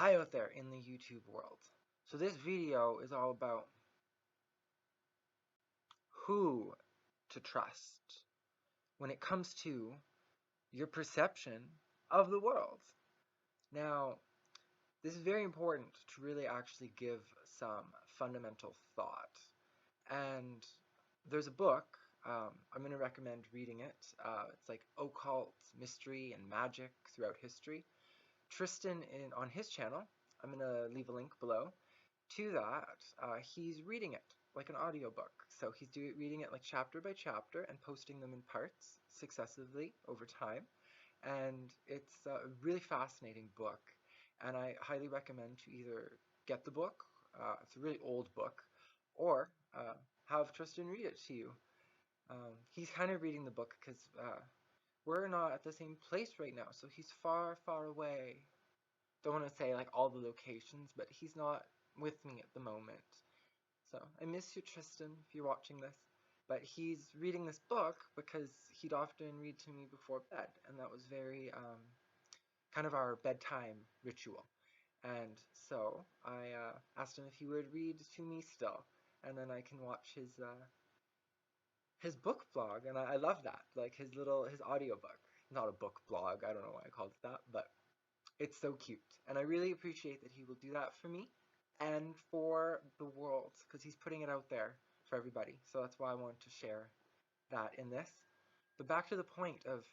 Hi out there in the YouTube world. So this video is all about who to trust when it comes to your perception of the world. Now, this is very important to really actually give some fundamental thought. And there's a book, I'm going to recommend reading it. It's like Occult, Mystery, and Magic Throughout History. Tristan, on his channel, I'm going to leave a link below. To that, he's reading it like an audiobook. So he's reading it like chapter by chapter and posting them in parts successively over time. And it's a really fascinating book. And I highly recommend to either get the book, it's a really old book, or have Tristan read it to you. He's kind of reading the book because we're not at the same place right now. So he's far, far away. Don't want to say like all the locations, but he's not with me at the moment. So I miss you, Tristan, if you're watching this. But he's reading this book because he'd often read to me before bed, and that was very kind of our bedtime ritual. And so I asked him if he would read to me still, and then I can watch his book blog, and I love that, like his audiobook. Not a book blog, I don't know why I called it that, but it's so cute, and I really appreciate that he will do that for me and for the world, because he's putting it out there for everybody. So that's why I wanted to share that in this. But back to the point of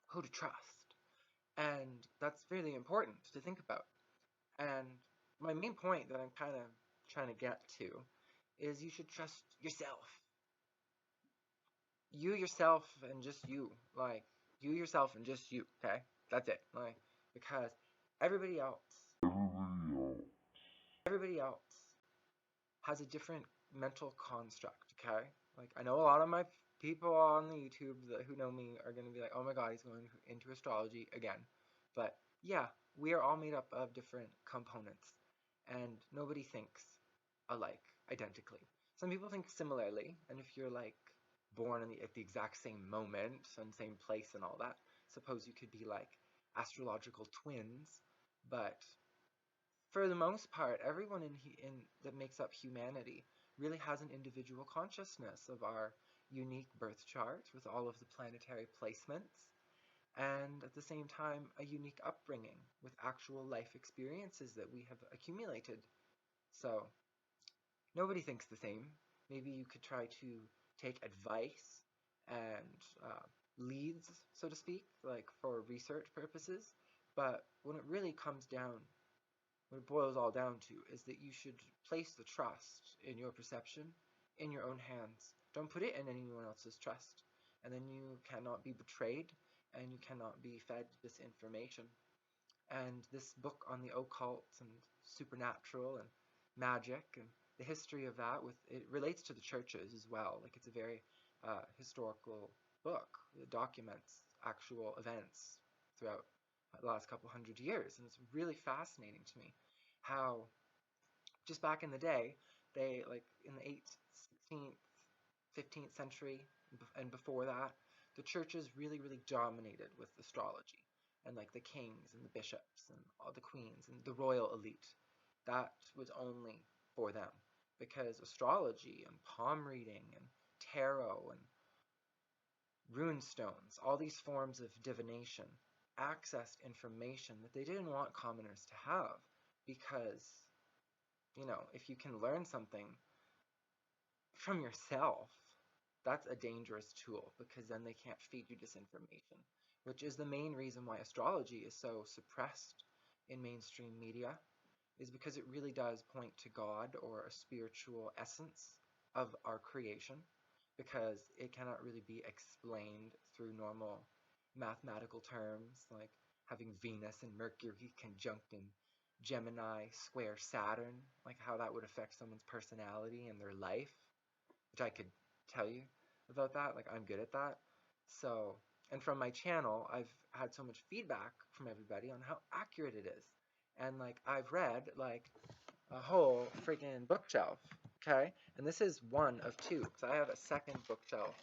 who to trust, and that's really important to think about. And my main point that I'm kind of trying to get to is you should trust yourself. You yourself and just you. Like, you yourself and just you, okay? That's it. Like, because everybody else has a different mental construct, okay? Like, I know a lot of my people on the YouTube who know me are going to be like, oh my god, he's going into astrology again. But yeah, we are all made up of different components, and nobody thinks alike, identically. Some people think similarly, and if you're like born at the exact same moment and same place and all that, suppose you could be like astrological twins, but for the most part, everyone that makes up humanity really has an individual consciousness of our unique birth chart with all of the planetary placements, and at the same time, a unique upbringing with actual life experiences that we have accumulated. So, nobody thinks the same. Maybe you could try to take advice and leads, so to speak, like for research purposes, but when it really comes down, what it boils all down to is that you should place the trust in your perception in your own hands. Don't put it in anyone else's trust. And then you cannot be betrayed and you cannot be fed disinformation. And this book on the occult and supernatural and magic and the history of that, it relates to the churches as well. Like, it's a very historical book. It documents actual events throughout the last couple hundred years, and it's really fascinating to me how just back in the day, they, like in the 8th, 16th, 15th century and before that, the churches really, really dominated with astrology, and like the kings and the bishops and all the queens and the royal elite. That was only for them, because astrology and palm reading and tarot and rune stones, all these forms of divination, accessed information that they didn't want commoners to have, because, you know, if you can learn something from yourself, that's a dangerous tool, because then they can't feed you disinformation, which is the main reason why astrology is so suppressed in mainstream media, is because it really does point to God or a spiritual essence of our creation, because it cannot really be explained through normal mathematical terms, like having Venus and Mercury conjunct in Gemini square Saturn, like how that would affect someone's personality and their life, which I could tell you about that. Like, I'm good at that. So, and from my channel, I've had so much feedback from everybody on how accurate it is. And like, I've read like a whole freaking bookshelf, okay? And this is one of two, because I have a second bookshelf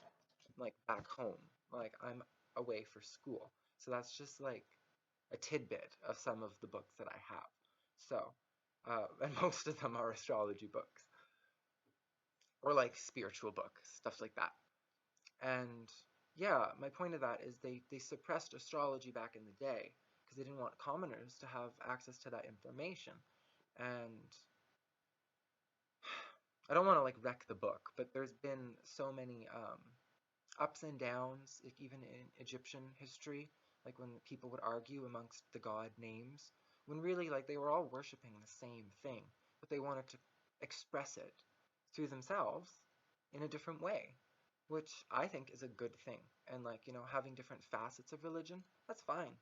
like back home. Like, I'm away for school. So that's just like a tidbit of some of the books that I have. So, and most of them are astrology books or like spiritual books, stuff like that. And yeah, my point of that is they suppressed astrology back in the day because they didn't want commoners to have access to that information. And I don't want to like wreck the book, but there's been so many ups and downs, like even in Egyptian history, like when people would argue amongst the god names, when really like they were all worshiping the same thing, but they wanted to express it through themselves in a different way, which I think is a good thing. And like, you know, having different facets of religion, that's fine.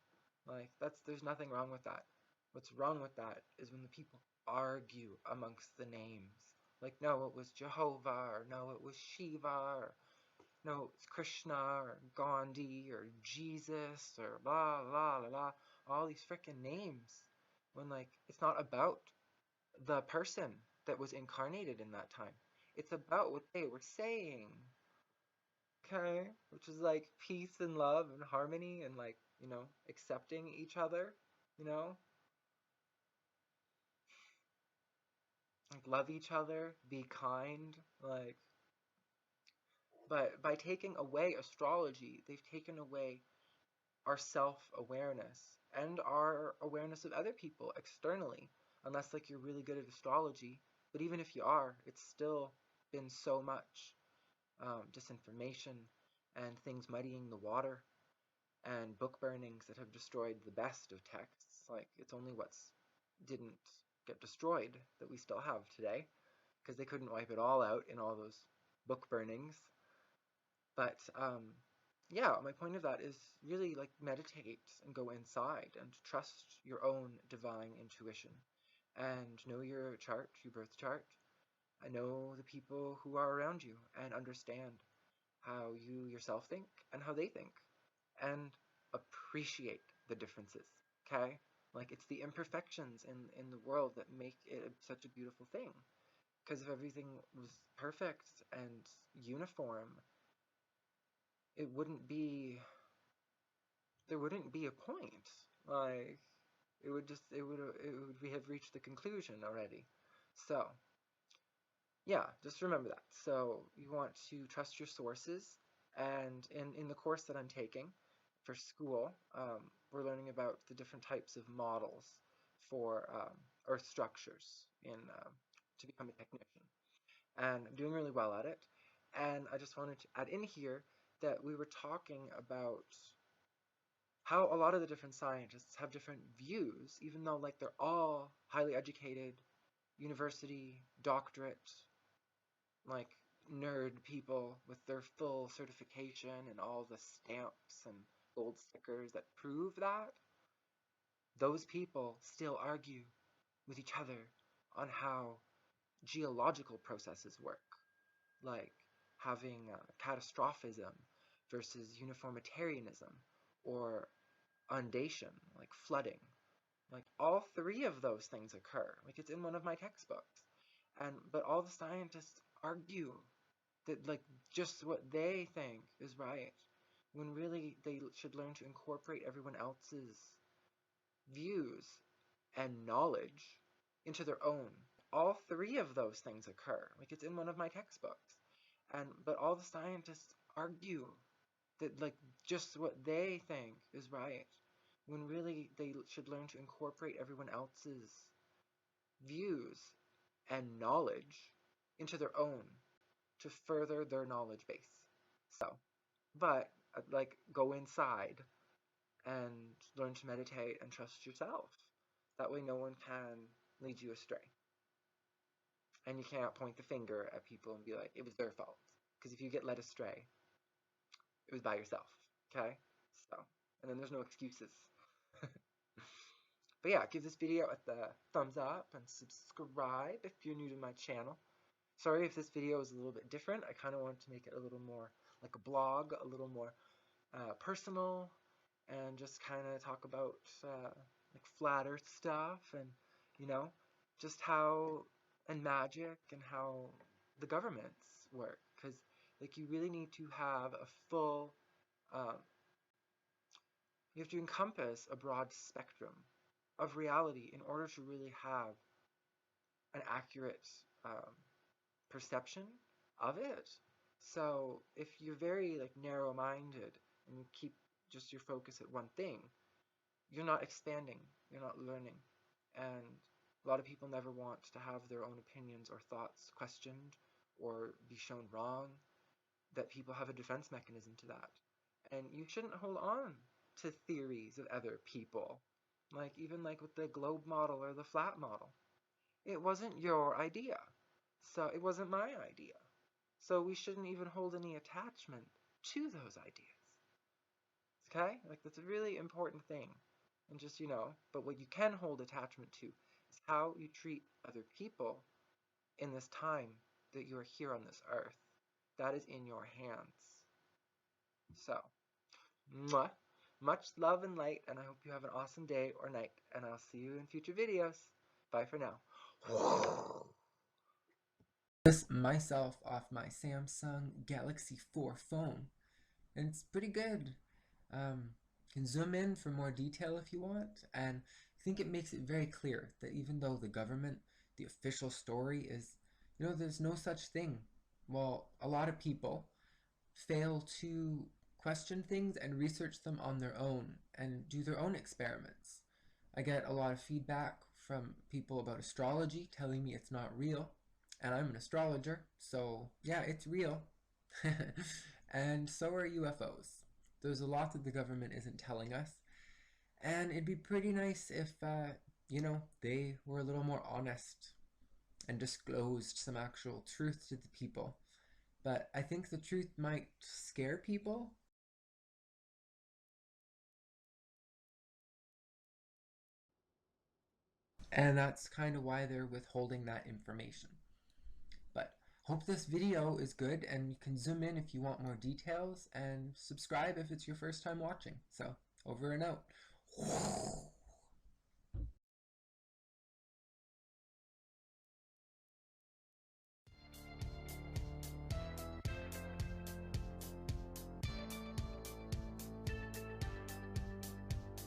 Like there's nothing wrong with that. What's wrong with that is when the people argue amongst the names. Like, no, it was Jehovah, or no, it was Shiva, or no, it's Krishna or Gandhi or Jesus or blah blah blah blah, all these freaking names. When like it's not about the person that was incarnated in that time. It's about what they were saying. Okay? Which is like peace and love and harmony and like, you know, accepting each other, you know? Like love each other, be kind, like but by taking away astrology, they've taken away our self-awareness and our awareness of other people externally, unless like you're really good at astrology. But even if you are, it's still been so much disinformation and things muddying the water and book burnings that have destroyed the best of texts. Like it's only what's didn't get destroyed that we still have today, because they couldn't wipe it all out in all those book burnings. But yeah, my point of that is really like meditate and go inside and trust your own divine intuition and know your chart, your birth chart, and know the people who are around you and understand how you yourself think and how they think and appreciate the differences, okay? Like it's the imperfections in the world that make it such a beautiful thing. Because if everything was perfect and uniform, it wouldn't be there wouldn't be a point. Like it would we have reached the conclusion already. So yeah, just remember that. So you want to trust your sources, and in the course that I'm taking for school, we're learning about the different types of models for Earth structures in to become a technician, and I'm doing really well at it. And I just wanted to add in here that we were talking about how a lot of the different scientists have different views, even though like they're all highly educated, university, doctorate, like nerd people with their full certification and all the stamps and gold stickers that prove that, those people still argue with each other on how geological processes work, like having catastrophism versus uniformitarianism, or undation, like flooding. Like all three of those things occur. Like it's in one of my textbooks. And but all the scientists argue that like just what they think is right, when really they should learn to incorporate everyone else's views and knowledge into their own. All three of those things occur. Like it's in one of my textbooks. And but all the scientists argue that like just what they think is right, when really they should learn to incorporate everyone else's views and knowledge into their own to further their knowledge base. So, but like go inside and learn to meditate and trust yourself. That way no one can lead you astray. And you can't point the finger at people and be like, it was their fault. Because if you get led astray, it was by yourself. Okay? So, and then there's no excuses. But yeah, give this video a thumbs up and subscribe if you're new to my channel. Sorry if this video is a little bit different. I kind of wanted to make it a little more like a blog, a little more personal, and just kind of talk about like flat earth stuff and, you know, just how, and magic and how the governments work. Because like you really need to have a full um, You have to encompass a broad spectrum of reality in order to really have an accurate perception of it. So if you're very like narrow-minded and you keep just your focus at one thing, you're not expanding, you're not learning. And a lot of people never want to have their own opinions or thoughts questioned or be shown wrong, that people have a defense mechanism to that. And you shouldn't hold on to theories of other people. Like even like with the globe model or the flat model. It wasn't your idea. So it wasn't my idea. So we shouldn't even hold any attachment to those ideas. Okay? Like that's a really important thing. And just, but what you can hold attachment to is how you treat other people in this time that you are here on this earth. That is in your hands. So, mwah, much love and light, and I hope you have an awesome day or night, and I'll see you in future videos. Bye for now. Myself off my Samsung Galaxy 4 phone, and it's pretty good. You can zoom in for more detail if you want, and I think it makes it very clear that even though the government, the official story is, there's no such thing. Well, a lot of people fail to question things and research them on their own and do their own experiments. I get a lot of feedback from people about astrology telling me it's not real, and I'm an astrologer, so yeah, it's real. And so are UFOs. There's a lot that the government isn't telling us, and it'd be pretty nice if, they were a little more honest and disclosed some actual truth to the people. But I think the truth might scare people. And that's kind of why they're withholding that information. But hope this video is good, and you can zoom in if you want more details, and subscribe if it's your first time watching. So over and out.